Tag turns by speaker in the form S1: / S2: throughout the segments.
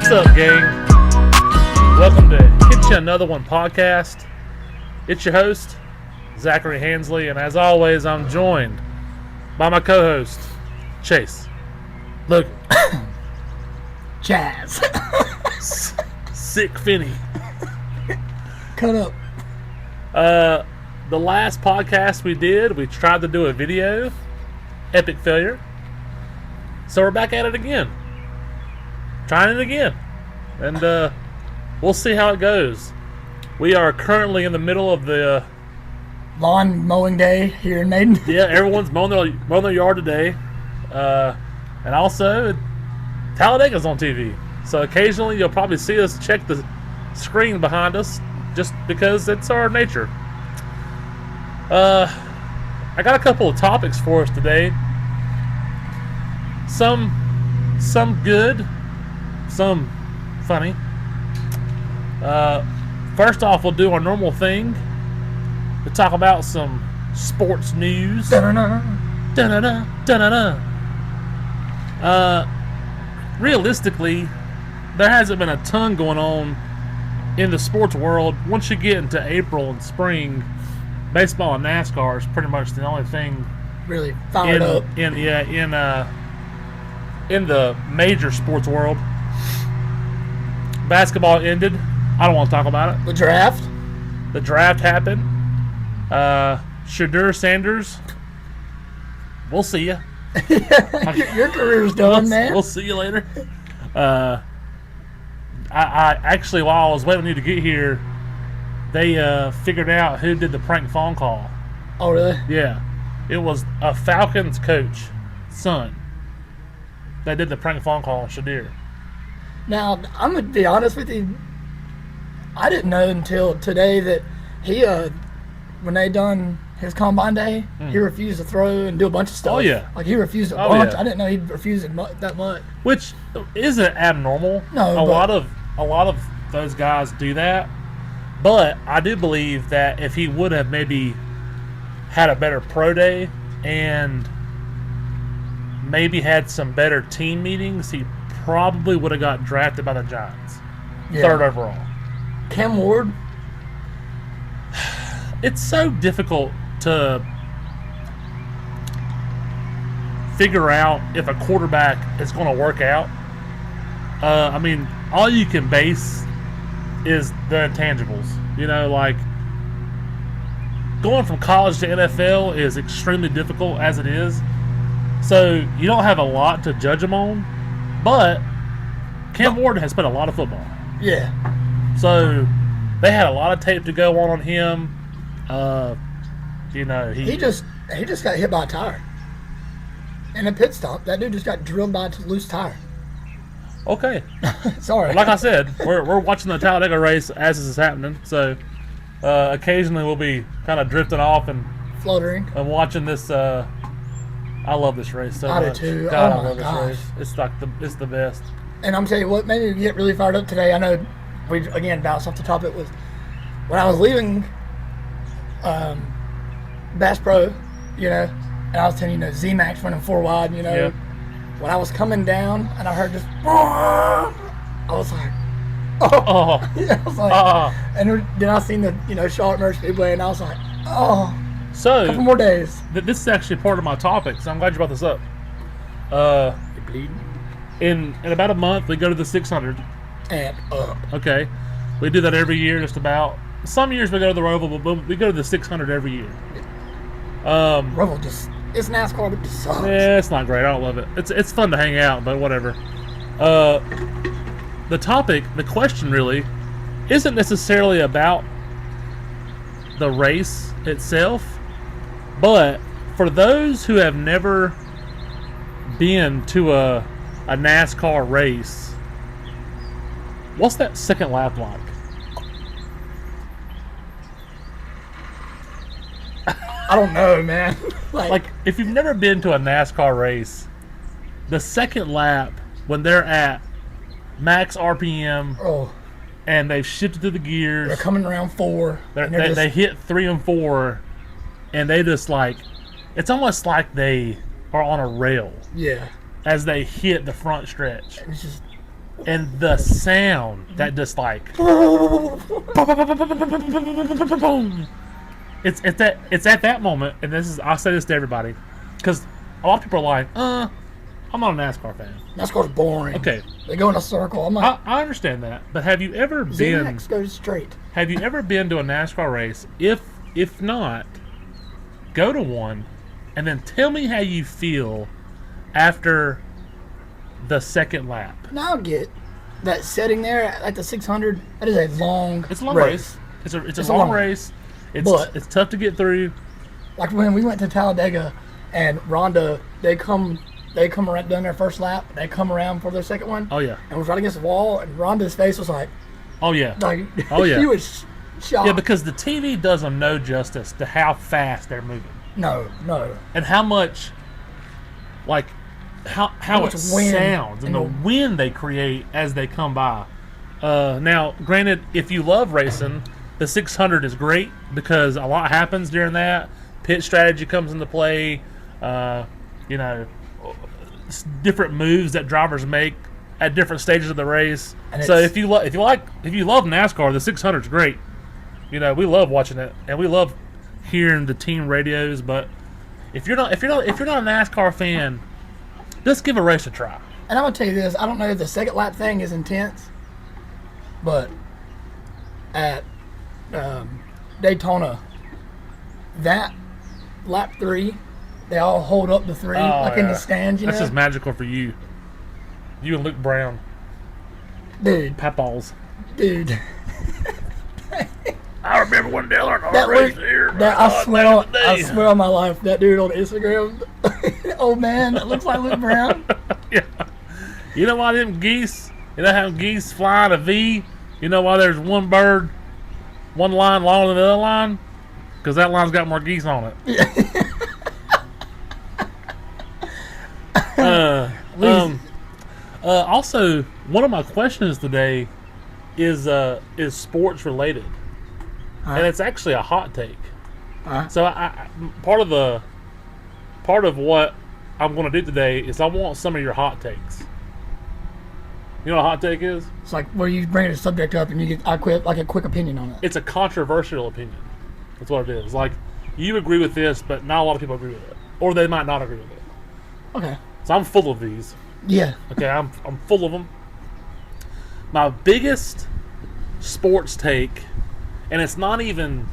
S1: What's up, gang? Welcome to Hit You Another One podcast. It's your host, Zachary Hansley, and as always, I'm joined by my co-host, Chase. Look,
S2: Jazz.
S1: Sick Finney.
S2: Cut up.
S1: The last podcast we did, we tried to do a video. Epic failure. So we're back at it again. Trying it again. And we'll see how it goes. We are currently in the middle of the
S2: Lawn mowing day here in Maiden.
S1: yeah, everyone's mowing their yard today. And also, Talladega's on TV. So occasionally you'll probably see us check the screen behind us just because it's our nature. I got a couple of topics for us today. Some good, some funny. First off, we'll do our normal thing to talk about some sports news.
S2: Da-na-na.
S1: Da-na-na, da-na-na. Realistically, there hasn't been a ton going on in the sports world. Once you get into April and spring, baseball and NASCAR is pretty much the only thing
S2: Really fired up.
S1: in the major sports world. Basketball ended. I don't want to talk about it.
S2: The draft.
S1: The draft happened. Shadur Sanders. We'll see ya.
S2: Your career's done, man.
S1: We'll see you later. I actually, while I was waiting on you to get here, they figured out who did the prank phone call.
S2: Oh, really?
S1: Yeah. It was a Falcons coach, son. They did the prank phone call on Shadur.
S2: Now, I'm going to be honest with you. I didn't know until today that he, when they done his combine day, he refused to throw and do a bunch of stuff.
S1: Oh, yeah.
S2: Like, he refused a
S1: Oh,
S2: bunch.
S1: yeah.
S2: I didn't know he'd refuse it that much.
S1: Which isn't abnormal.
S2: No,
S1: a lot of those guys do that. But I do believe that if he would have maybe had a better pro day and maybe had some better team meetings, he probably would have got drafted by the Giants.
S2: Yeah.
S1: Third overall.
S2: Cam Ward.
S1: It's so difficult to figure out if a quarterback is going to work out. I mean, all you can base is the intangibles. You know, like going from college to NFL is extremely difficult as it is. So you don't have a lot to judge him on. But Cam Ward has played a lot of football.
S2: Yeah.
S1: So they had a lot of tape to go on him. You know,
S2: He just got hit by a tire. In a pit stop, that dude just got drilled by a loose tire.
S1: Okay.
S2: Sorry.
S1: Like I said, we're watching the Talladega race as this is happening. So occasionally we'll be kind of drifting off and
S2: Fluttering.
S1: watching this. I love this race so
S2: I do
S1: much.
S2: too.
S1: God,
S2: Oh
S1: I
S2: my
S1: love this
S2: gosh.
S1: race. It's like it's the best.
S2: And I'm telling you what made me get really fired up today. I know we again bounced off the topic was when I was leaving Bass Pro, you know, and I was telling you, Z-Max running 4 wide, you know.
S1: Yeah.
S2: When I was coming down and I heard this, I was like, oh, yeah, I was like, and then I seen the Charlotte Merch Speedway, and I was like, oh, a couple
S1: So
S2: more days.
S1: this is actually part of my topic. So I'm glad you brought this up.
S2: You're bleeding.
S1: In about a month we go to the 600.
S2: And up.
S1: Okay, we do that every year, just about. Some years we go to the Roval, but we go to the 600 every year.
S2: Roval it's NASCAR, but it just sucks.
S1: Yeah, it's not great. I don't love it. It's fun to hang out, but whatever. The question really isn't necessarily about the race itself, but for those who have never been to a NASCAR race, what's that second lap like?
S2: I don't know, man.
S1: Like, if you've never been to a NASCAR race, the second lap, when they're at max RPM
S2: oh,
S1: and they've shifted to the gears,
S2: they're coming around 4. And
S1: they hit 3 and 4, and they just like, it's almost like they are on a rail
S2: yeah.
S1: as they hit the front stretch.
S2: It's just
S1: And the sound that just like it's at that moment, and I say this to everybody because a lot of people are like, I'm not a NASCAR fan.
S2: NASCAR's boring.
S1: Okay,
S2: they go in a circle. I'm like,
S1: I understand that, but have you ever
S2: goes straight.
S1: Have you ever been to a NASCAR race? If not, go to one, and then tell me how you feel after the second lap.
S2: Now I get that setting there at the 600. That is a long.
S1: It's a long race. It's a long race. It's tough to get through.
S2: Like when we went to Talladega, and Rhonda, they come around done their first lap. They come around for their second one.
S1: Oh yeah.
S2: And was right against the wall, and Rhonda's face was like,
S1: oh yeah.
S2: Like,
S1: oh yeah.
S2: She was shocked.
S1: Yeah, because the TV does them no justice to how fast they're moving.
S2: No.
S1: And how much, like, how it sounds and the wind they create as they come by. Now, granted, if you love racing, the 600 is great because a lot happens during that. Pit strategy comes into play. Different moves that drivers make at different stages of the race. So if you love NASCAR, the 600 is great. We love watching it and we love hearing the team radios. But if you're not a NASCAR fan, just give a race a try.
S2: And I'm gonna tell you this: I don't know if the second lap thing is intense, but at Daytona, that lap 3, they all hold up the 3 in the stands.
S1: That's just magical for you. You and Luke Brown,
S2: dude.
S1: Papaws,
S2: dude.
S1: I remember when Dillon raced here.
S2: I swear on my life, that dude on Instagram, old man that looks like Luke Brown.
S1: Yeah. You know why them geese? You know how geese fly in a V? You know why there's one bird, one line longer than the other line? Because that line's got more geese on it. Also, one of my questions today is sports related, and it's actually a hot take. So part of what I'm going to do today is I want some of your hot takes. You know what a hot take is?
S2: It's like where you bring a subject up and you get a quick opinion on it.
S1: It's a controversial opinion. That's what it is. Like, you agree with this, but not a lot of people agree with it, or they might not agree with it.
S2: Okay.
S1: So I'm full of these.
S2: Yeah.
S1: Okay, I'm full of them. My biggest sports take, and it's not even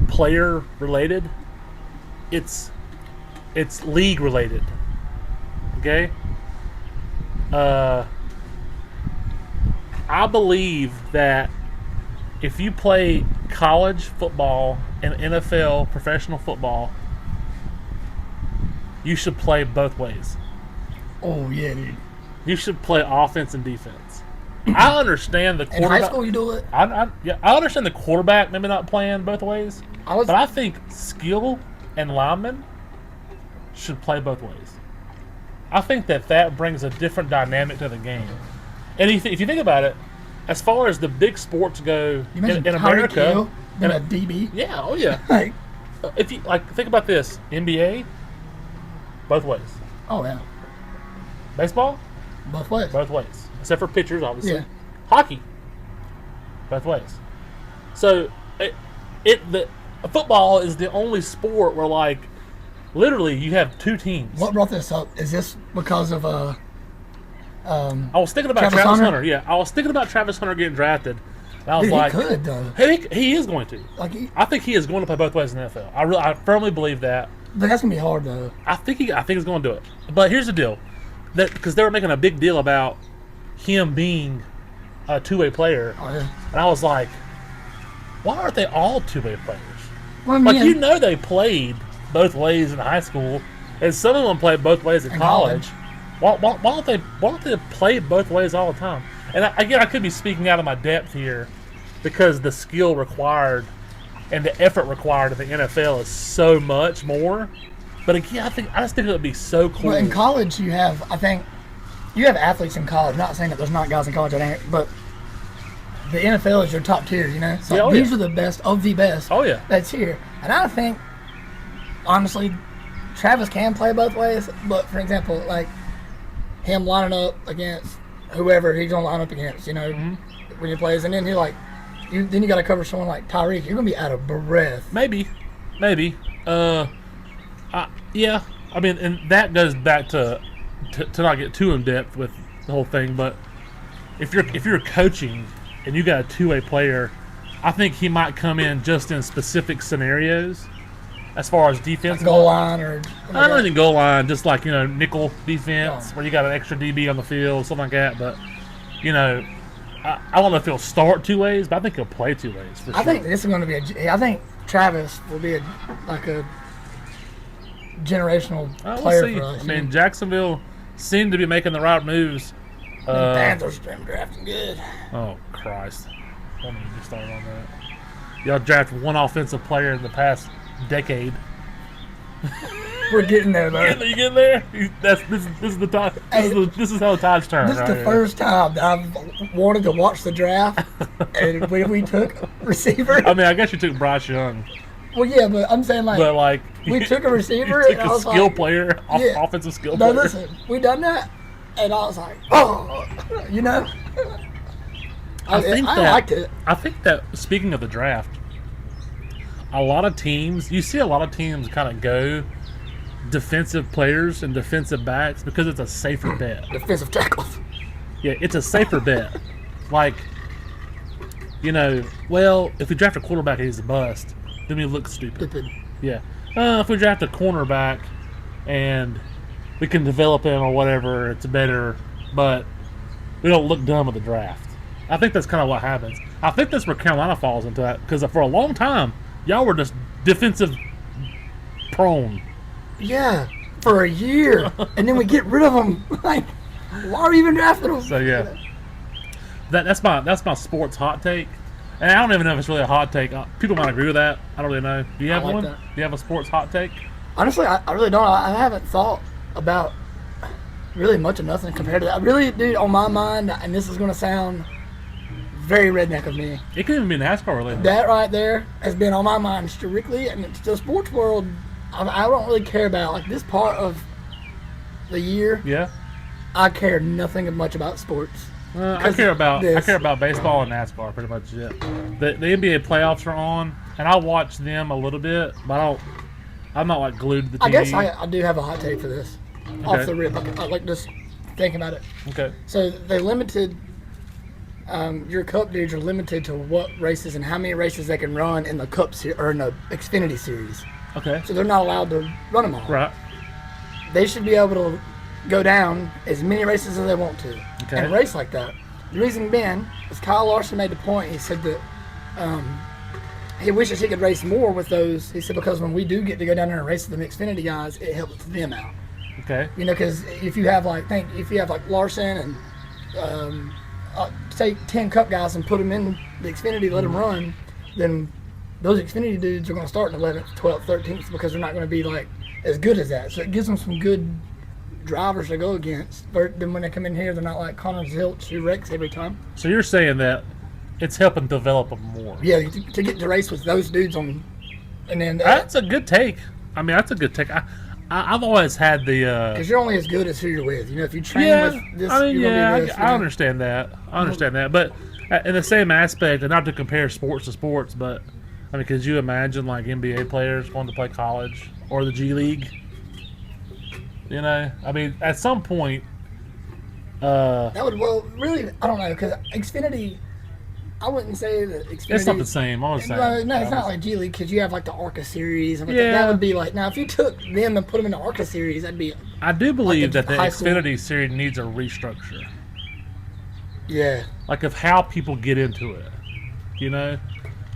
S1: player related. It's league related. Okay? I believe that if you play college football and NFL professional football, you should play both ways.
S2: Oh, yeah, dude.
S1: You should play offense and defense. I understand the quarterback.
S2: In high school, you do it?
S1: I understand the quarterback maybe not playing both ways. But I think skill and linemen should play both ways. I think that brings a different dynamic to the game. And if you think about it, as far as the big sports go in America,
S2: and a DB.
S1: Yeah, oh yeah.
S2: Like,
S1: if you think about this, NBA, both ways.
S2: Oh yeah.
S1: Baseball,
S2: both ways.
S1: Both ways, except for pitchers, obviously.
S2: Yeah.
S1: Hockey, both ways. So, football is the only sport where literally you have two teams.
S2: What brought this up? Is this because of
S1: I was thinking about Travis Hunter. Yeah, I was thinking about Travis Hunter getting drafted. And I was
S2: he could though.
S1: He is going to. I think he is going to play both ways in the NFL. I firmly believe that.
S2: But that's gonna be hard though.
S1: I think he's going to do it. But here's the deal, because they were making a big deal about him being a two-way player.
S2: Oh yeah.
S1: And I was like, why aren't they all two-way players?
S2: Well, I mean,
S1: they played both ways in high school, and some of them played both ways in college. Why don't they play both ways all the time? And I could be speaking out of my depth here, because the skill required and the effort required in the NFL is so much more. But again, I just think it would be so cool.
S2: Well, in college, you have athletes in college. Not saying that there's not guys in college that ain't, but the NFL is your top tier. So these are the best of the best.
S1: Oh yeah,
S2: that's here. And I think, honestly, Travis can play both ways. But for example, like him lining up against whoever he's gonna line up against. You know, when he plays, and then he like, then you got to cover someone like Tyreek. You're gonna be out of breath.
S1: Maybe. Yeah. I mean, and that goes back to not get too in depth with the whole thing, but if you're coaching and you got a two-way player, I think he might come in just in specific scenarios as far as defense.
S2: Like goal line or
S1: I don't even goal line, just like, you know, nickel defense where you got an extra DB on the field, something like that. But, you know, I don't know if he'll start two ways, but I think he'll play two ways for sure.
S2: I think this is going to be I think Travis will be a generational player for us.
S1: I mean, Jacksonville seemed to be making the right moves.
S2: The Panthers been drafting good.
S1: Oh, Christ. Don't even get started on that. Y'all drafted one offensive player in the past decade.
S2: We're getting there, though.
S1: You getting there? This is the time. This is how the tides turn.
S2: This is the first time that I've wanted to watch the draft, and when we took receiver.
S1: I mean, I guess you took Bryce Young.
S2: Well, yeah, but I'm saying we took a receiver,
S1: and I was like, offensive skill player.
S2: No, listen, we done that, and I was like, oh, you know. I liked it.
S1: I think that speaking of the draft, a lot of teams kind of go defensive players and defensive backs because it's a safer bet.
S2: Defensive tackles.
S1: Yeah, it's a safer bet. Like, you know, well, if we draft a quarterback and he's a bust, then we look stupid. Yeah. If we draft a cornerback and we can develop him or whatever, it's better, but we don't look dumb at the draft. I think that's kind of what happens. I think that's where Carolina falls into that because for a long time, y'all were just defensive prone.
S2: Yeah, for a year, and then we get rid of them. Like, why are we even drafting them?
S1: So yeah, that's my sports hot take, and I don't even know if it's really a hot take. People might agree with that. I don't really know. Do you have one? Do you have a sports hot take?
S2: Honestly, I really don't. I haven't thought about really much of nothing compared to that. I really, dude, on my mind, and this is going to sound very redneck of me.
S1: It could even be NASCAR related.
S2: That right there has been on my mind strictly, and it's the sports world. I don't really care about like this part of the year.
S1: Yeah.
S2: I care nothing much about sports.
S1: I care about baseball and NASCAR pretty much. Yeah. The NBA playoffs are on, and I watch them a little bit, but I'm not like glued to the TV.
S2: I guess I do have a hot take for this. Okay. Off the rip, I like just thinking about it.
S1: Okay.
S2: So they limited. Your Cup dudes are limited to what races and how many races they can run in the Cup or in the Xfinity Series.
S1: Okay.
S2: So they're not allowed to run them all.
S1: Right.
S2: They should be able to go down as many races as they want to and race like that. The reason being is Kyle Larson made the point. He said that he wishes he could race more with those. He said because when we do get to go down there and race with the Xfinity guys, it helps them out.
S1: Okay.
S2: You know, because if you have like Larson and say 10 Cup guys and put them in the Xfinity, let them run, then those Xfinity dudes are going to start in 11th, 12th, 13th because they're not going to be like as good as that. So it gives them some good drivers to go against. But then when they come in here, they're not like Connor Zilch who wrecks every time.
S1: So you're saying that it's helping develop them more?
S2: Yeah, to get to race with those dudes on, and then
S1: that's a good take. I mean, that's a good take. I've always had the
S2: because you're only as good as who you're with. You know, if you train with this,
S1: I mean,
S2: you're gonna be this,
S1: I understand that. But in the same aspect, and not to compare sports to sports, but I mean, could you imagine like NBA players going to play college or the G League? You know, I mean, at some point,
S2: that would really. I don't know because Xfinity. I wouldn't say that Xfinity.
S1: It's not the same. No,
S2: it's not like G League because you have like the ARCA series. That would be like now if you took them and put them in the ARCA series, that'd be.
S1: I do believe that the Xfinity series needs a restructure.
S2: Yeah.
S1: Like of how people get into it, you know,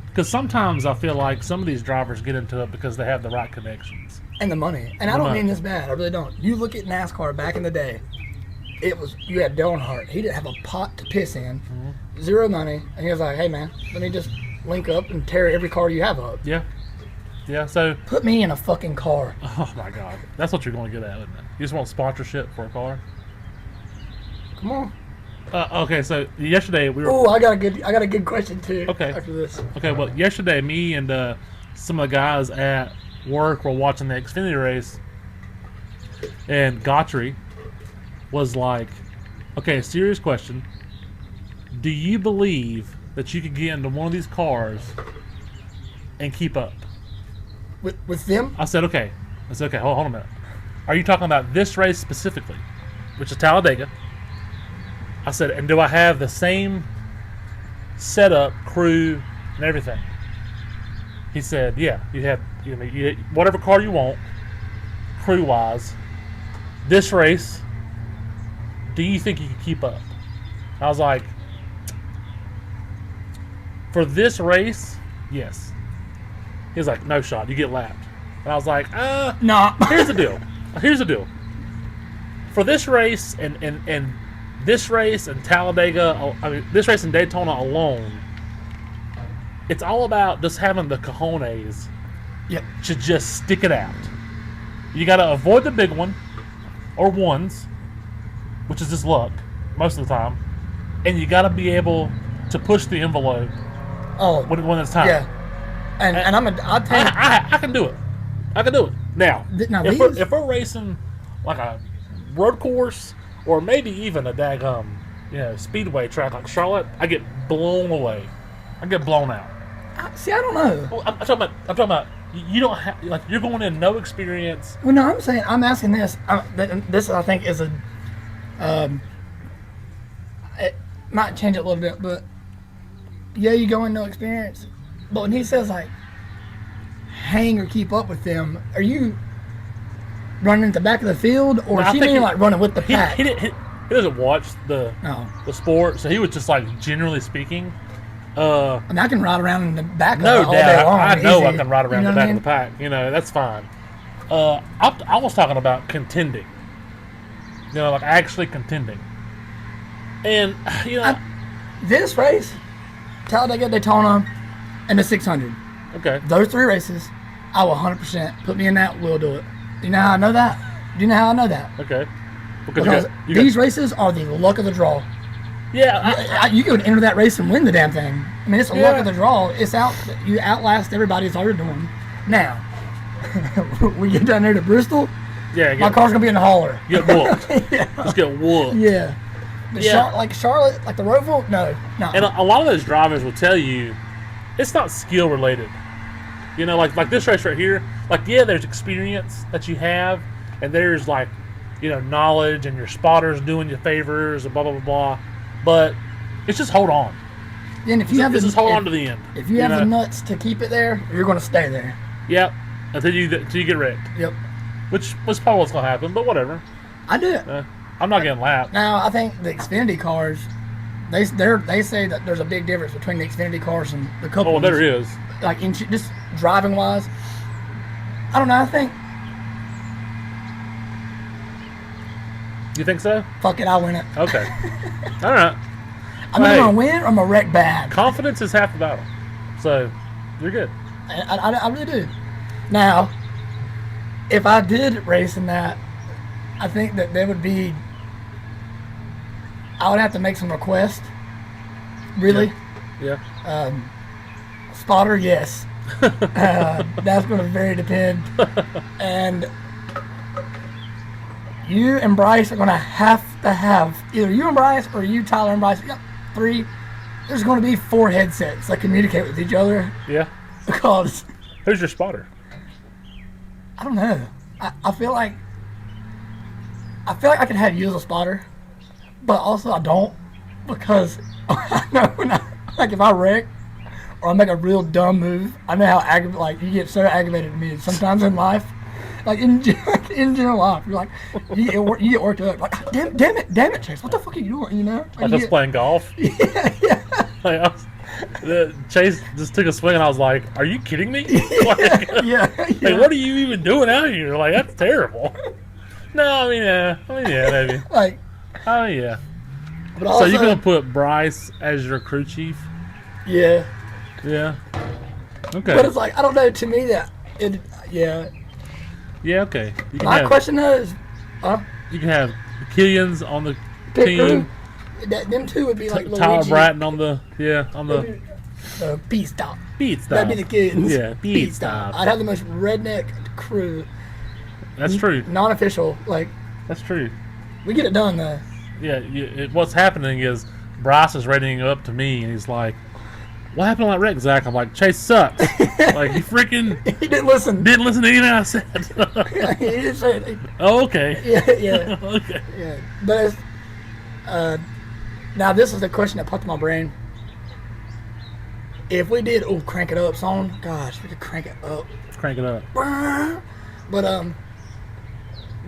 S1: because sometimes I feel like some of these drivers get into it because they have the right connections
S2: and the money. And I don't mean this bad. I really don't. You look at NASCAR back in the day. You had Dale Earnhardt. He didn't have a pot to piss in, zero money, and he was like, "Hey man, let me just link up and tear every car you have up."
S1: Yeah. So
S2: put me in a fucking car.
S1: Oh my God, that's what you're going to get at, isn't it? You just want sponsorship for a car?
S2: Come on.
S1: Okay, so yesterday we were.
S2: Oh, I got a good question too.
S1: Okay.
S2: After this.
S1: Okay, well, yesterday me and some of the guys at work were watching the Xfinity race, and Gautry was like, Okay, serious question. Do you believe that you could get into one of these cars and keep up?
S2: With them?
S1: I said, okay. Hold on a minute. Are you talking about this race specifically, which is Talladega? I said, and do I have the same setup, crew, and everything? He said, yeah. You have whatever car you want, crew-wise. This race, do you think you can keep up? I was like, for this race, yes. He was like, no shot. You get lapped. And I was like,
S2: no.
S1: Here's the deal. For this race and this race and Talladega, this race and Daytona alone, it's all about just having the cojones to just stick it out. You got to avoid the big one or ones, which is just luck most of the time, and you got to be able to push the envelope when it's time.
S2: Yeah. And
S1: I can do it. Now if we're racing like a road course or maybe even a daggum, speedway track like Charlotte, I get blown away. I get blown out.
S2: See, I don't know.
S1: Well, I'm talking about you don't have, like, you're going in no experience.
S2: Well, no, I'm asking this. This I think is it might change it a little bit, but you go in no experience. But when he says like hang or keep up with them, are you running at the back of the field, or is he mean like running with the pack?
S1: He doesn't watch the sport, so he was just like generally speaking.
S2: I can ride around in the back of
S1: it
S2: all day long.
S1: I know I can ride around the back of the pack. That's fine. I was talking about contending. Like actually contending. And
S2: this race, Talladega, Daytona, and the 600.
S1: Okay.
S2: Those three races, I will 100% put me in that. We'll do it. Do you know how I know that? Do you know how I know that?
S1: Okay.
S2: Because these races are the luck of the draw.
S1: Yeah.
S2: You could enter that race and win the damn thing. I mean, it's a luck of the draw. It's you outlast everybody that's already doing. Now, we get down there to Bristol.
S1: Yeah.
S2: My car's gonna be in the hauler.
S1: Get whooped. Just get whooped.
S2: Yeah. Like Charlotte, like the Roval, no.
S1: And a lot of those drivers will tell you, it's not skill related. Like this race right here. Like, there's experience that you have, and there's like, knowledge, and your spotters doing you favors, and blah blah blah blah. But it's just hold on.
S2: And if you
S1: just hold on to the end.
S2: If you have the nuts to keep it there, you're going to stay there.
S1: Yep. Until you get wrecked.
S2: Yep.
S1: Which was probably what's going to happen, but whatever.
S2: I do it.
S1: I'm not getting lapped.
S2: Now, I think the Xfinity cars, they say that there's a big difference between the Xfinity cars and the couple.
S1: Oh, there is.
S2: Like just driving wise, I don't know. I think.
S1: You think so?
S2: Fuck it, I'll win it.
S1: Okay. All right.
S2: I'm either gonna win or I'm gonna wreck bad.
S1: Confidence is half the battle, so you're good.
S2: I really do. Now, if I did race in that, I think that there would be. I would have to make some requests. Really?
S1: Yeah.
S2: Spotter, yes. That's going to very depend. And you and Bryce are going to have either you and Bryce or you, Tyler and Bryce. Yep, 3. There's going to be 4 headsets that communicate with each other.
S1: Yeah.
S2: Because.
S1: Who's your spotter?
S2: I don't know. I feel like I could have you as a spotter, but also I don't, because I know like if I wreck or I make a real dumb move, I know how you get so aggravated at me sometimes in life, like in general life, you're like you get worked up, like damn it, Chase, what the fuck are you doing?
S1: Like us playing golf.
S2: Yeah.
S1: Like Chase just took a swing, and I was like, "Are you kidding me?
S2: Yeah.
S1: Like, what are you even doing out here? Like, that's terrible." No, I mean, yeah, maybe.
S2: Like,
S1: oh yeah.
S2: But also,
S1: so you're gonna put Bryce as your crew chief?
S2: Yeah.
S1: Yeah. Okay.
S2: But it's like, I don't know. To me, that yeah.
S1: Yeah. Okay.
S2: My question is,
S1: you can have the Killians on the team.
S2: Crew. Them two would be like
S1: Tyler Bratton on the
S2: beat stop.
S1: That'd
S2: be the kids.
S1: Yeah, beat stop.
S2: I'd have the most redneck crew.
S1: That's true.
S2: Non-official, like.
S1: That's true.
S2: We get it done though.
S1: what's happening is Bryce is rating it up to me, and he's like, "What happened to that wreck, Zach?" I'm like, "Chase sucks." Like, he freaking
S2: he didn't listen.
S1: Didn't listen to anything I said.
S2: Yeah, he didn't say it.
S1: Oh, okay.
S2: Yeah.
S1: Okay.
S2: Yeah, but it's, now this is the question that popped in my brain. If we did crank it up song, gosh, we could crank it up.
S1: Crank it up.
S2: But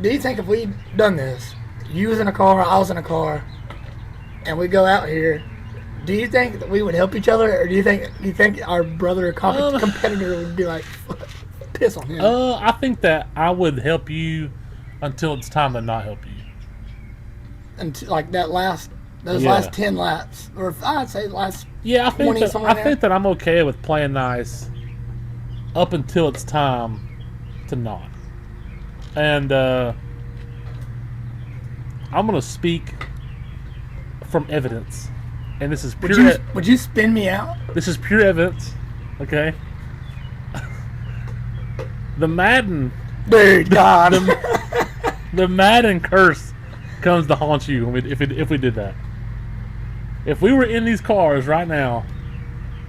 S2: do you think if we done this, you was in a car, I was in a car, and we go out here, do you think that we would help each other, or do you think our brother or competitor would be like, piss on him?
S1: I think that I would help you until it's time to not help you.
S2: Until like those last 10 laps, or I'd say last.
S1: Yeah, I think that I'm okay with playing nice up until it's time to not. And I'm gonna speak from evidence, and this is pure.
S2: Would you spin me out?
S1: This is pure evidence, okay? The Madden,
S2: dude, God,
S1: the Madden curse comes to haunt you if we did that. If we were in these cars right now,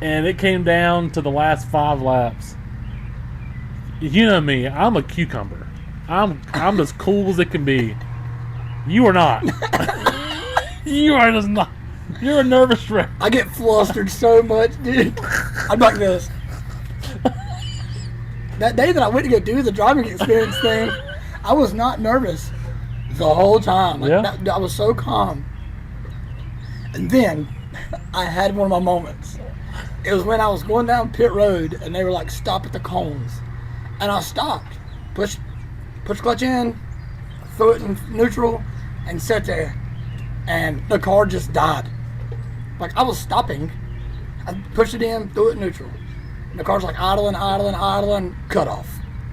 S1: and it came down to the last 5 laps, you know me, I'm a cucumber. I'm as cool as it can be. You are not. You are just not. You're a nervous wreck.
S2: I get flustered so much, dude. I'm like this. That day that I went to go do the driving experience thing, I was not nervous the whole time. Like, I was so calm. And then I had one of my moments. It was when I was going down pit road and they were like, stop at the cones. And I stopped, push clutch in, threw it in neutral, and sat there. And the car just died. Like, I was stopping. I pushed it in, threw it in neutral. And the car's like idling, cut off.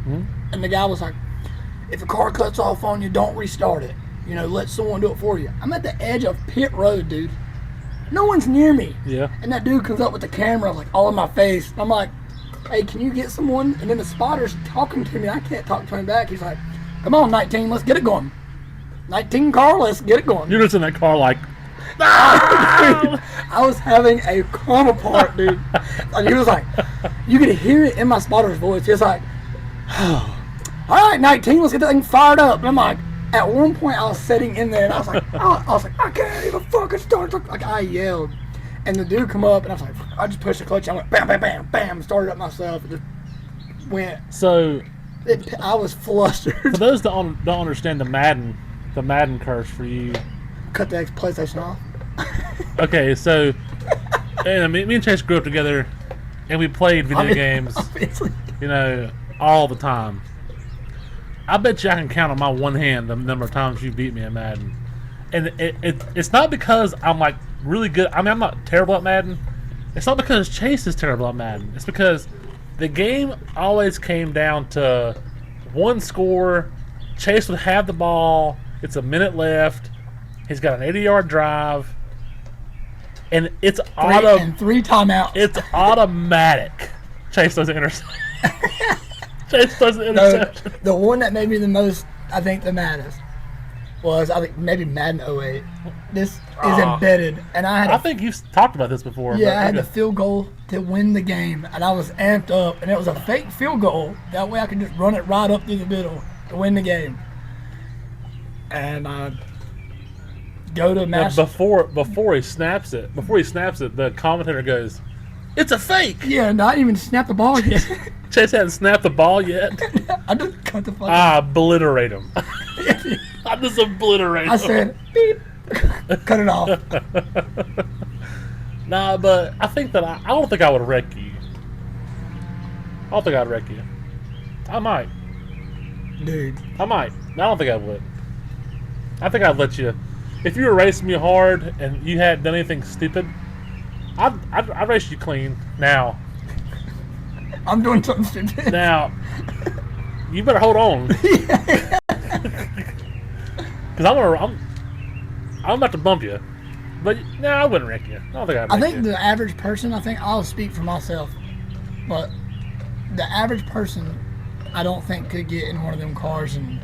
S2: Mm-hmm. And the guy was like, if a car cuts off on you, don't restart it. You know, let someone do it for you. I'm at the edge of pit road, dude. No one's near me.
S1: Yeah.
S2: And that dude comes up with the camera, like, all in my face. And I'm like, hey, can you get someone? And then the spotter's talking to me. I can't talk to him back. He's like, come on, 19, let's get it going. 19 car, let's get it going.
S1: You're just in that car like,
S2: I was having a come apart, dude. Like, he was like, you could hear it in my spotter's voice. He was like, oh, all right, 19, let's get that thing fired up. And I'm like, at one point I was sitting in there and I was like, I can't even fucking start. Like, I yelled. And the dude come up and I was like, I just pushed the clutch. I went bam, bam, bam, bam, started up myself and just went.
S1: So
S2: I was flustered.
S1: For those that don't understand the Madden curse for you.
S2: Cut the PlayStation off.
S1: Okay, so and me and Chase grew up together and we played video games,
S2: obviously.
S1: You know, all the time. I bet you I can count on my one hand the number of times you beat me at Madden. And it's not because I'm like really good. I mean, I'm not terrible at Madden. It's not because Chase is terrible at Madden. It's because the game always came down to one score. Chase would have the ball. It's a minute left. He's got an 80-yard drive. And it's
S2: and 3 timeouts.
S1: It's automatic. Chase doesn't intercept. Chase doesn't intercept.
S2: The one that made me the most, I think, the maddest was, I think, maybe Madden 08. This is embedded, and I
S1: think you've talked about this before.
S2: Yeah, I had the field goal to win the game, and I was amped up, and it was a fake field goal. That way I could just run it right up through the middle to win the game. And I go to match.
S1: Before he snaps it, the commentator goes, "It's a fake."
S2: Yeah, not even snap the ball yet.
S1: Chase hadn't snapped the ball yet.
S2: I just cut the fuck.
S1: I obliterate him. I just obliterate him.
S2: I said, beep. Cut it off.
S1: Nah, but I think that I don't think I would wreck you. I don't think I'd wreck you. I might.
S2: Dude.
S1: I might. I don't think I would. I think I'd let you. If you were racing me hard and you hadn't done anything stupid, I'd race you clean. Now.
S2: I'm doing something stupid.
S1: Now, you better hold on. Because I'm about to bump you. But no, I wouldn't wreck you. I don't think I'd wreck you.
S2: I think the average person, I'll speak for myself, but the average person, I don't think could get in one of them cars and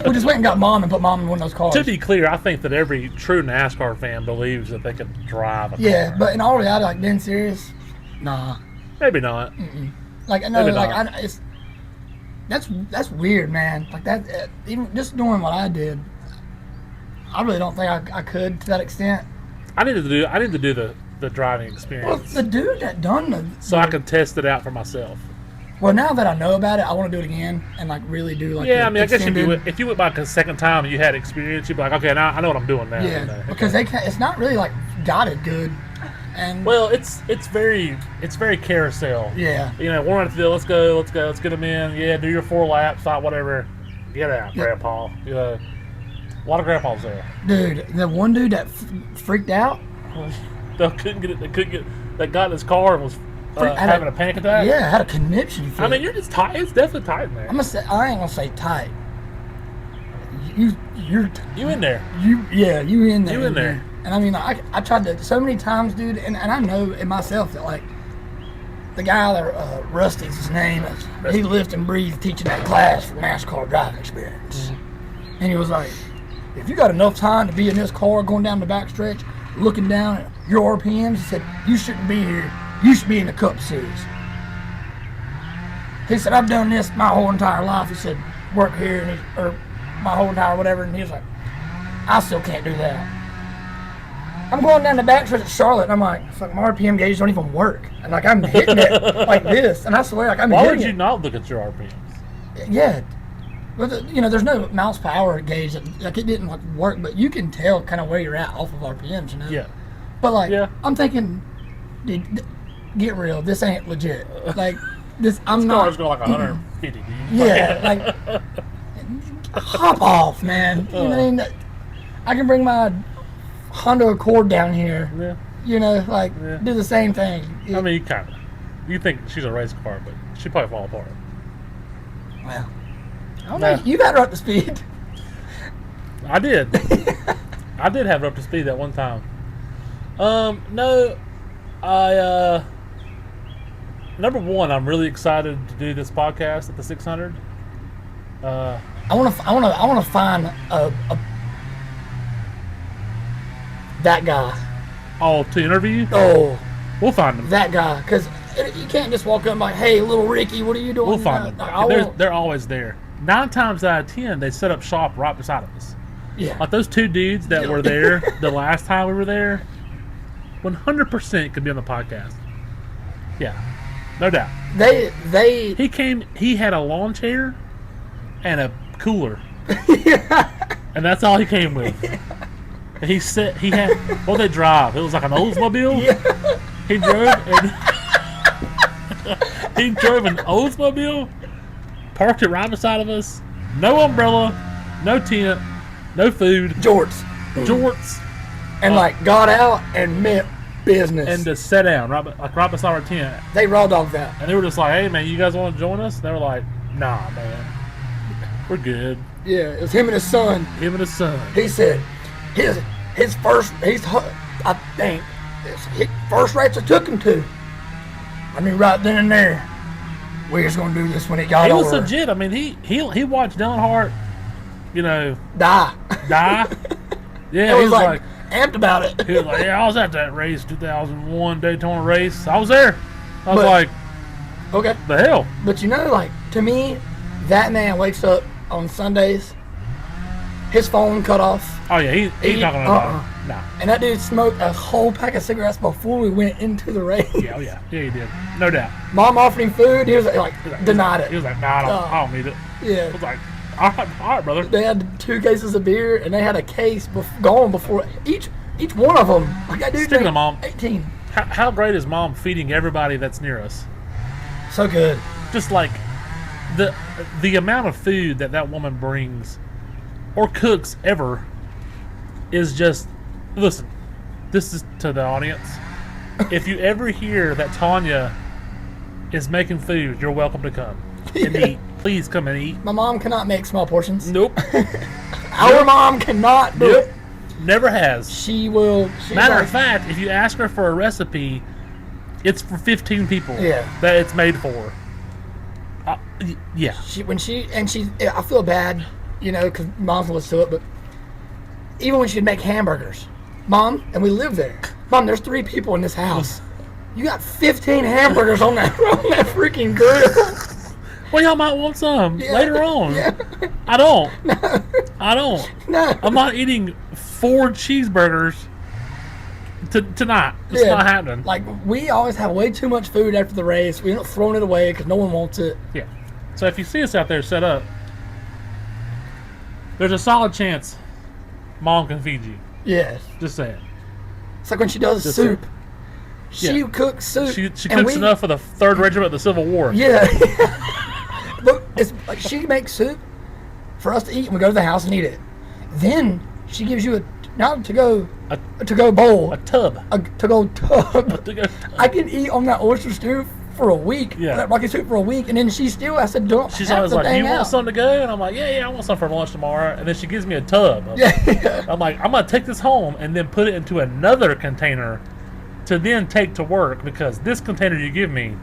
S2: We just went and got Mom and put Mom in one of those cars.
S1: To be clear, I think that every true NASCAR fan believes that they can drive a car.
S2: Yeah, but in all reality, like, being serious, nah.
S1: Maybe not.
S2: Like, I know, like, that's weird, man. Like, that, even just doing what I did, I really don't think I could to that extent.
S1: I need to do the driving experience.
S2: Well, the dude that done
S1: so I can test it out for myself.
S2: Well, now that I know about it, I want to do it again and like really do like.
S1: Yeah, I mean, I guess if you went back a second time and you had experience, you'd be like, okay, now I know what I'm doing now.
S2: Yeah,
S1: you know?
S2: because it's not really like guided good, and
S1: well, it's very carousel.
S2: Yeah,
S1: you know, we're on the let's get them in. Yeah, do your 4 laps, whatever. Get out, Grandpa. You know, a lot of grandpas there.
S2: Dude, the one dude that freaked out.
S1: They couldn't get. That got in his car and was. Having a panic attack?
S2: Yeah, had a conniption fit.
S1: I mean, you're just tight. It's definitely tight in there.
S2: I ain't gonna say tight. You
S1: in there.
S2: You in there.
S1: You in there.
S2: And I mean, I tried to so many times, dude, and I know in myself that like the guy there, Rusty's his name. He lived and breathed teaching that class for NASCAR driving experience. And he was like, if you got enough time to be in this car going down the backstretch, looking down at your RPMs, he said, you shouldn't be here. You should be in the Cup Series. He said, I've done this my whole entire life. He said, work here, or my whole entire whatever. And he was like, I still can't do that. I'm going down the back stretch at Charlotte, and I'm like, fuck, my RPM gauge don't even work. And like, I'm hitting it like this. And I swear, like, I'm hitting it.
S1: Why would you not look at your RPMs?
S2: Yeah. Well, you know, there's no miles per hour gauge. Like, it didn't like work, but you can tell kind of where you're at off of RPMs, you know?
S1: Yeah.
S2: But like, I'm thinking, dude, get real. This ain't legit. Like this, I'm not.
S1: Car's going like 150.
S2: Yeah, like hop off, man. You know what I mean? I can bring my Honda Accord down here.
S1: Yeah.
S2: You know, like do the same thing.
S1: I mean, you think she's a race car, but she'd probably fall apart.
S2: Well, I don't know. You got her up to speed.
S1: I did. I did have her up to speed that one time. No, number one, I'm really excited to do this podcast at the 600.
S2: I want to find that guy.
S1: Oh, to interview?
S2: Oh,
S1: we'll find him.
S2: That guy, because you can't just walk up and be like, "Hey, little Ricky, what are you doing?"
S1: We'll find them. They're always there. 9 times out of 10, they set up shop right beside of us.
S2: Yeah,
S1: like those 2 dudes that were there the last time we were there. 100% could be on the podcast. Yeah, no doubt.
S2: He
S1: came. He had a lawn chair and a cooler, and that's all he came with. And he said he had. What they drive? It was like an Oldsmobile.
S2: Yeah.
S1: He drove an Oldsmobile, parked it right beside of us. No umbrella, no tent, no food.
S2: Jorts. And like got out and meant business.
S1: And to sit down right beside our tent.
S2: They raw dogged that.
S1: And they were just like, "Hey man, you guys want to join us?" And they were like, "Nah, man, we're good."
S2: Yeah, it was him and his son. He said his first I think his first race I took him to. I knew right then and there we was gonna do this when it got over.
S1: He was legit. I mean, he watched Dylan Hart, you know,
S2: die.
S1: Yeah, he was like
S2: amped about it.
S1: He was like, "Yeah, I was at that race, 2001 Daytona race. I was there." I was like,
S2: "Okay,
S1: the hell."
S2: But you know, like to me, that man wakes up on Sundays, his phone cut off.
S1: Oh yeah, he's not gonna. No.
S2: And that dude smoked a whole pack of cigarettes before we went into the race.
S1: Yeah, he did, no doubt.
S2: Mom offered him food. He was like denied it.
S1: He was like, "Nah, I don't need it."
S2: Yeah.
S1: I was like, all right, brother.
S2: They had 2 cases of beer, and they had a case gone before each one of them. Like that dude.
S1: Speaking of Mom,
S2: 18.
S1: How great is Mom feeding everybody that's near us?
S2: So good.
S1: Just like the amount of food that woman brings or cooks ever is just. Listen, this is to the audience. If you ever hear that Tanya is making food, you're welcome to come and eat. Please come and eat.
S2: My mom cannot make small portions.
S1: Nope.
S2: Our mom cannot do it.
S1: Never has.
S2: She will.
S1: Matter of fact, if you ask her for a recipe, it's for 15 people.
S2: Yeah.
S1: That it's made for. Yeah.
S2: I feel bad you know, because Mom's was to it, but even when she'd make hamburgers, Mom, and we live there. Mom, there's 3 people in this house. You got 15 hamburgers on that freaking grill.
S1: Well, y'all might want some later on. Yeah. I don't. No. I don't. No. I'm not eating 4 cheeseburgers tonight. It's not happening.
S2: Like, we always have way too much food after the race. We end up throwing it away because no one wants it.
S1: Yeah. So if you see us out there set up, there's a solid chance Mom can feed you.
S2: Yes.
S1: Just saying.
S2: It's like when she does soup. She cooks soup.
S1: She cooks enough for the 3rd Regiment of the Civil War.
S2: Yeah. But it's like she makes soup for us to eat, and we go to the house and eat it. Then she gives you a to-go bowl.
S1: A tub.
S2: A to-go tub. I can eat on that oyster stew for a week. Yeah. That broccoli soup for a week, and then she still has to dump.
S1: She's always like, "You want something to go?" And I'm like, "Yeah, I want something for lunch tomorrow." And then she gives me a tub. I'm like, "I'm gonna take this home and then put it into another container to then take to work because this container you give me,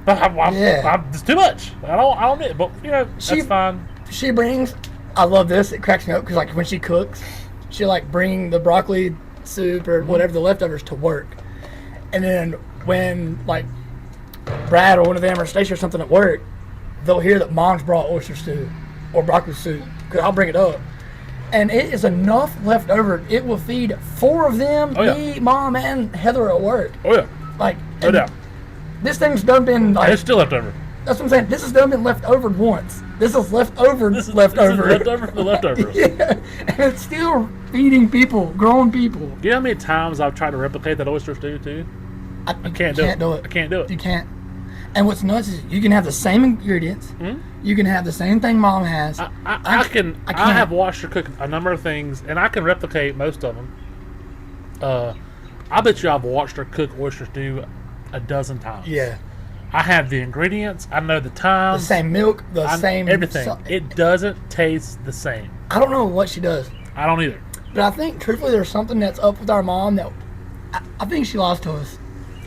S1: it's too much. I don't need it, but you know, that's fine."
S2: She brings. I love this. It cracks me up because like when she cooks, she'll like bring the broccoli soup or whatever the leftovers to work, and then when like Brad or one of them or Stacy or something at work, they'll hear that Mom's brought oyster stew or broccoli soup because I'll bring it up, and it is enough left over. It will feed 4 of them, me, Mom, and Heather at work.
S1: Oh yeah,
S2: like
S1: no doubt.
S2: This thing's done been like
S1: it's still left over.
S2: That's what I'm saying. This has done been left over once. This is left over.
S1: This is left over for the leftovers.
S2: Yeah, and it's still feeding people, grown people.
S1: You know how many times I've tried to replicate that oyster stew too? I can't do it. I can't do it.
S2: You can't. And what's nuts is you can have the same ingredients. Mm-hmm. You can have the same thing Mom has.
S1: I have watched her cook a number of things, and I can replicate most of them. I bet you I've watched her cook oyster stew a dozen times.
S2: Yeah.
S1: I have the ingredients. I know the time.
S2: The same milk. Same
S1: everything. It doesn't taste the same.
S2: I don't know what she does.
S1: I don't either.
S2: But I think, truthfully, there's something that's up with our mom that I think she lies to us.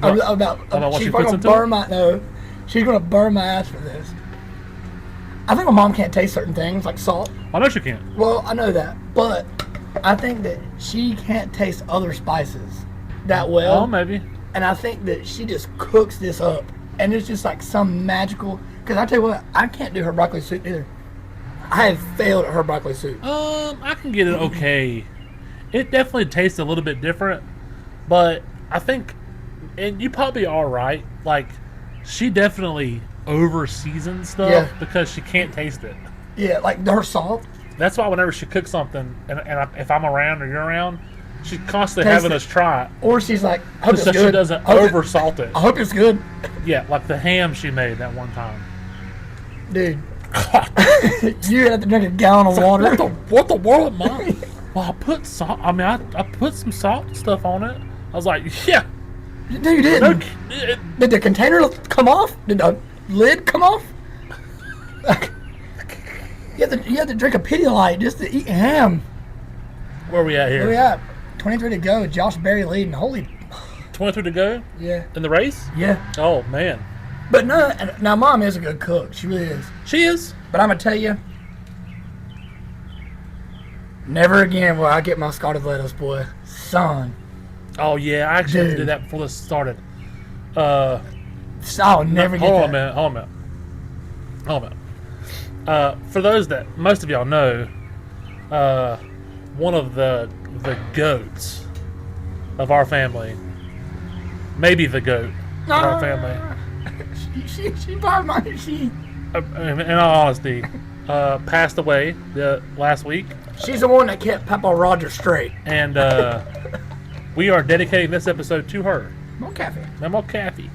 S2: About what she's going to burn my she's going to burn my ass for this. I think my mom can't taste certain things like salt.
S1: I know she can't.
S2: Well, I know that, but I think that she can't taste other spices that well.
S1: Oh, maybe.
S2: And I think that she just cooks this up, and it's just like some magical. Because I tell you what, I can't do her broccoli soup either. I have failed at her broccoli soup.
S1: I can get it okay. It definitely tastes a little bit different, but I think, and you probably are right. Like, she definitely over seasons stuff because she can't taste it.
S2: Yeah, like her salt.
S1: That's why whenever she cooks something, and if I'm around or you're around, she's constantly having us try it.
S2: Or she's like, I hope it's good.
S1: So she doesn't over salt it.
S2: I hope it's good.
S1: Yeah, like the ham she made that one time.
S2: Dude. You had to drink a gallon of water.
S1: Like, what the world, Mom? Well, I put salt. I mean, I put some salt and stuff on it. I was like, yeah.
S2: No, you didn't. Did the container come off? Did the lid come off? You have to drink a Pedialyte just to eat ham.
S1: Where are we at here?
S2: Where we at? 23 to go. Josh Berry leading. Holy.
S1: 23 to go?
S2: Yeah.
S1: In the race?
S2: Yeah.
S1: Oh, man.
S2: But no, now Mom is a good cook. She really is.
S1: She is.
S2: But I'm going to tell you, never again will I get my scalded lettuce, boy. Son.
S1: Oh, yeah. I actually had to do that before this started.
S2: I'll never get that.
S1: Hold on a minute. For those that most of y'all know, one of the goats of our family, maybe the goat of our family.
S2: She bought my machine.
S1: In all honesty, passed away last week.
S2: She's the one that kept Papa Roger straight.
S1: And we are dedicating this episode to her.
S2: More Kathy.
S1: No more Kathy.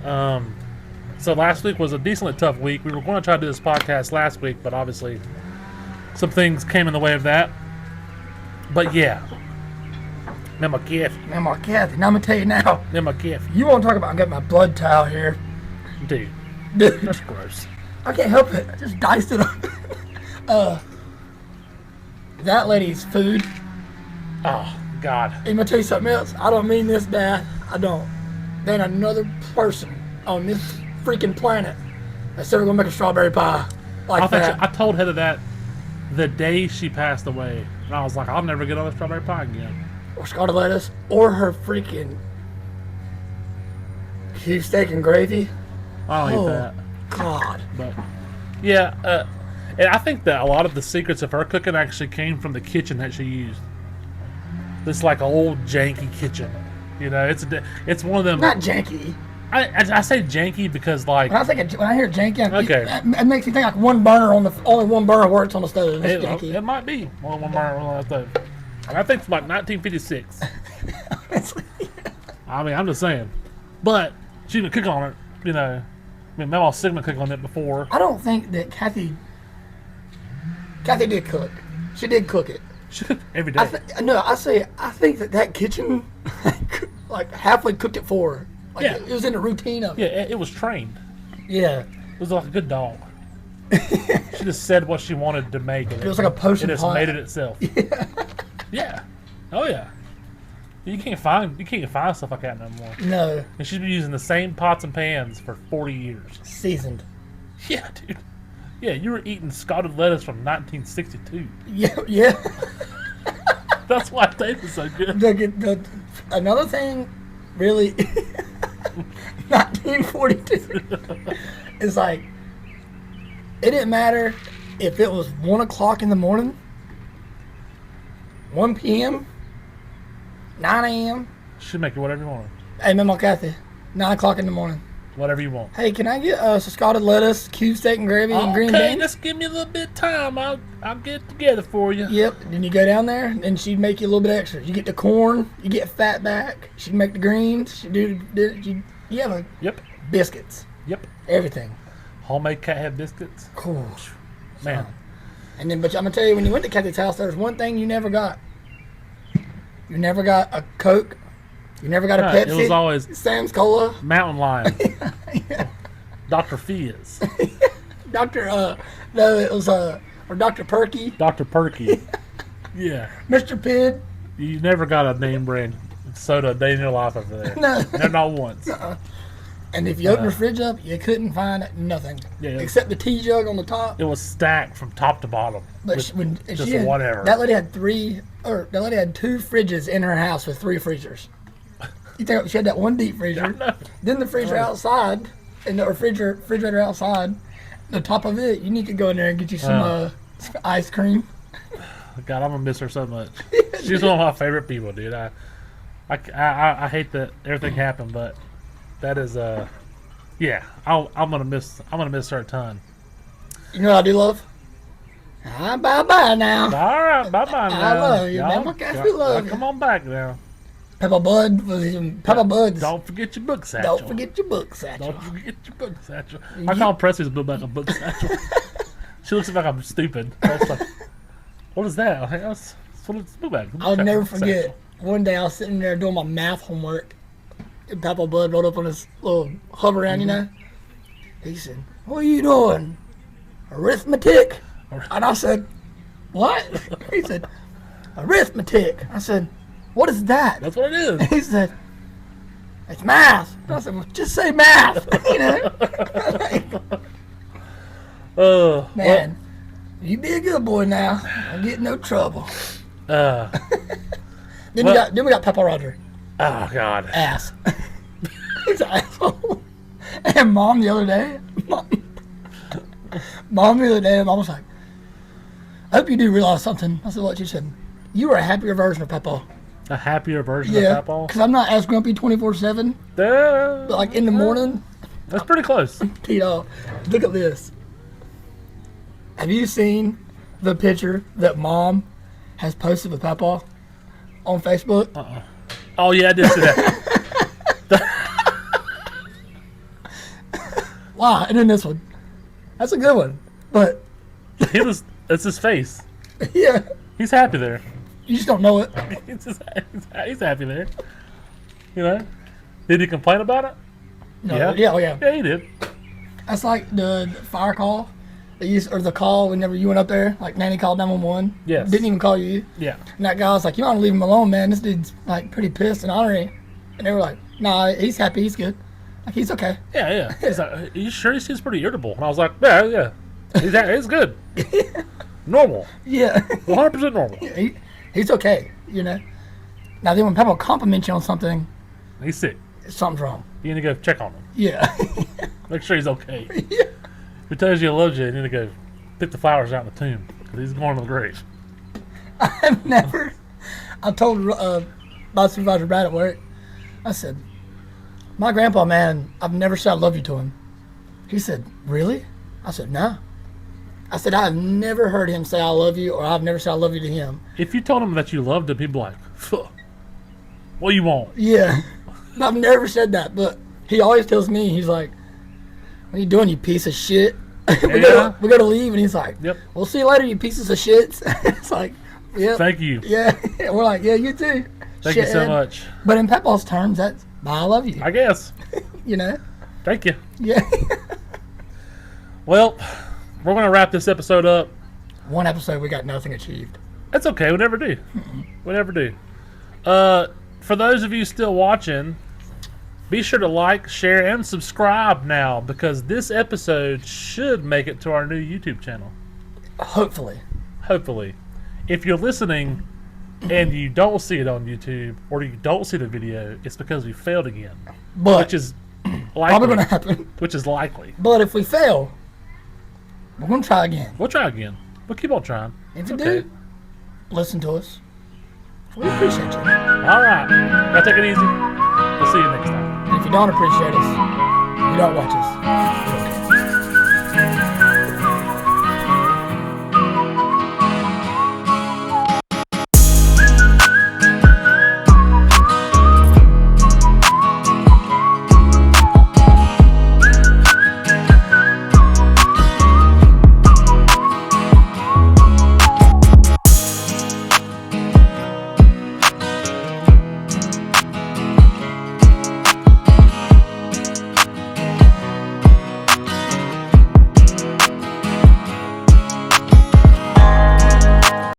S1: So last week was a decently tough week. We were going to try to do this podcast last week, but obviously some things came in the way of that. But yeah. Now Kathy.
S2: Now Kathy. Now I'm going to tell you now.
S1: Now Kathy.
S2: You want to talk about, I got my blood towel here.
S1: Dude. That's gross.
S2: I can't help it. I just diced it up. That lady's food.
S1: Oh, God.
S2: I'm going to tell you something else. I don't mean this bad. I don't. There ain't another person on this freaking planet that's ever going to make a strawberry pie like that.
S1: I told Heather that the day she passed away, and I was like, I'll never get on a strawberry pie again.
S2: Or scalded lettuce, or her freaking beef steak and gravy.
S1: I don't eat that.
S2: God.
S1: But yeah, and I think that a lot of the secrets of her cooking actually came from the kitchen that she used. This like old janky kitchen, you know. It's one of them.
S2: Not janky.
S1: I say janky because like
S2: when I hear janky, it makes me think like only one burner works on the stove.
S1: It might be only one burner on the stove. I think it's like 1956. I mean, I'm just saying, but she didn't cook on it, you know. I mean, Mama Sigma cooked on it before.
S2: I don't think that Kathy did cook. She did cook it.
S1: She cooked every day.
S2: I think that kitchen like halfway cooked it for her. Like
S1: yeah.
S2: It was in the routine of
S1: it. Yeah, it was trained.
S2: Yeah.
S1: It was like a good dog. She just said what she wanted to make.
S2: It was like a potion pot.
S1: It just made it itself. Yeah. Yeah. Oh yeah. You can't find stuff like that no more.
S2: No.
S1: And she's been using the same pots and pans for 40 years.
S2: Seasoned.
S1: Yeah, dude. Yeah, you were eating scalded lettuce from 1962.
S2: Yeah.
S1: That's why it tasted so good.
S2: Another thing, really, 1942 is like, it didn't matter if it was 1 o'clock in the morning, 1 p.m., 9 a.m.
S1: She'll make it whatever you want.
S2: Hey, Mama Kathy, 9 o'clock in the morning.
S1: Whatever you want.
S2: Hey, can I get some scalded lettuce, cube steak and gravy, and green beans?
S1: Okay, just give me a little bit of time. I'll get it together for you.
S2: Yep. Then you go down there, and she'd make you a little bit extra. You get the corn, you get fat back. She'd make the greens. You have a biscuits.
S1: Yep.
S2: Everything.
S1: Homemade cat head biscuits.
S2: Cool.
S1: Man.
S2: And then, but I'm gonna tell you, when you went to Kathy's house, there's one thing you never got. You never got a Coke. You never got a Pepsi.
S1: It was always
S2: Sam's Cola.
S1: Mountain Lion. Yeah. Dr. Fizz.
S2: No, it was or Dr. Perky.
S1: Dr. Perky. Yeah.
S2: Mr. Pidd.
S1: You never got a name brand soda a day in your life over there.
S2: No.
S1: Not once.
S2: And if you open the fridge up, you couldn't find nothing. Yeah. Except the tea jug on the top.
S1: It was stacked from top to bottom.
S2: But
S1: whatever.
S2: That lady had two fridges in her house with 3 freezers. You think she had that one deep freezer, then the freezer outside, and the refrigerator outside. The top of it, you need to go in there and get you some ice cream.
S1: God, I'm gonna miss her so much. She's one of my favorite people, dude. I hate that everything happened, but that is yeah. I'm gonna miss her a ton.
S2: You know what I do love? Bye bye now.
S1: All right, bye bye now.
S2: I love you, man. My guys, we love you.
S1: Come on back now.
S2: Pepper Buds.
S1: Don't forget your book satchel.
S2: Don't forget your book satchel.
S1: I call Presley's book back a book satchel. She looks like I'm stupid. I was like, what is that? That's book bag.
S2: I'll never forget. One day I was sitting there doing my math homework, and Pepper Bud rolled up on his little hover around, you know. He said, "What are you doing? Arithmetic?" And I said, "What?" He said, "Arithmetic." I said, "What is that?"
S1: That's what it is.
S2: He said, "It's math." And I said, "Well, just say math." You know? Man, you be a good boy now. Don't get in no trouble. Then we got Papa Roger.
S1: Oh God.
S2: Ass. He's an asshole. And Mom the other day, Mom was like, "I hope you do realize something." I said, "What?" She said, "You are a happier version of Papa."
S1: A happier version of Papa?
S2: Because I'm not as grumpy 24/7. But like in the morning.
S1: That's pretty close.
S2: Tito, look at this. Have you seen the picture that Mom has posted with Papa on Facebook?
S1: Oh yeah, I did see that.
S2: Wow, and then this one. That's a good one. But
S1: it's his face.
S2: Yeah.
S1: He's happy there.
S2: You just don't know it.
S1: He's happy there. You know? Did he complain about it?
S2: No. Yeah.
S1: Yeah, he did.
S2: That's like the fire call. Or the call whenever you went up there, like Nanny called 911.
S1: Yes.
S2: Didn't even call you.
S1: Yeah.
S2: And that guy was like, "You ought to leave him alone, man. This dude's like pretty pissed and ornery." And they were like, "Nah, he's happy. He's good. Like he's okay."
S1: Yeah. He's like, "Are you sure he seems pretty irritable?" And I was like, "Yeah. He's good. Normal.
S2: Yeah.
S1: 100% normal.
S2: He's okay, you know. Now then when people compliment you on something,
S1: he's sick.
S2: Something's wrong.
S1: You need to go check on him.
S2: Yeah.
S1: Make sure he's okay.
S2: Yeah.
S1: If he tells you he loves you, you need to go pick the flowers out in the tomb because he's going to the grave.
S2: I told my supervisor Brad at work, I said, my grandpa, man, I've never said I love you to him. He said, really? I said, nah. I said, I've never heard him say I love you, or I've never said I love you to him.
S1: If you told him that you loved him, he'd be like, what do you want?
S2: Yeah. I've never said that, but he always tells me, he's like, what are you doing, you piece of shit? we gotta leave, and he's like,
S1: yep.
S2: We'll see you later, you pieces of shits. It's like, yeah.
S1: Thank you.
S2: Yeah. We're like, yeah, you too.
S1: Thank you so much.
S2: But in Papa's terms, that's I love you.
S1: I guess.
S2: You know?
S1: Thank you.
S2: Yeah.
S1: Well, we're going to wrap this episode up.
S2: One episode, we got nothing achieved.
S1: That's okay. We never do. We never do. For those of you still watching, be sure to like, share, and subscribe now because this episode should make it to our new YouTube channel.
S2: Hopefully.
S1: If you're listening and you don't see it on YouTube or you don't see the video, it's because we failed again. Which is likely.
S2: Probably going to happen.
S1: Which is likely.
S2: But if we fail, we're going to try again.
S1: We'll try again. We'll keep on trying.
S2: If you do, listen to us. We appreciate you.
S1: All right. Now take it easy. We'll see you next time.
S2: And if you don't appreciate us, you don't watch us.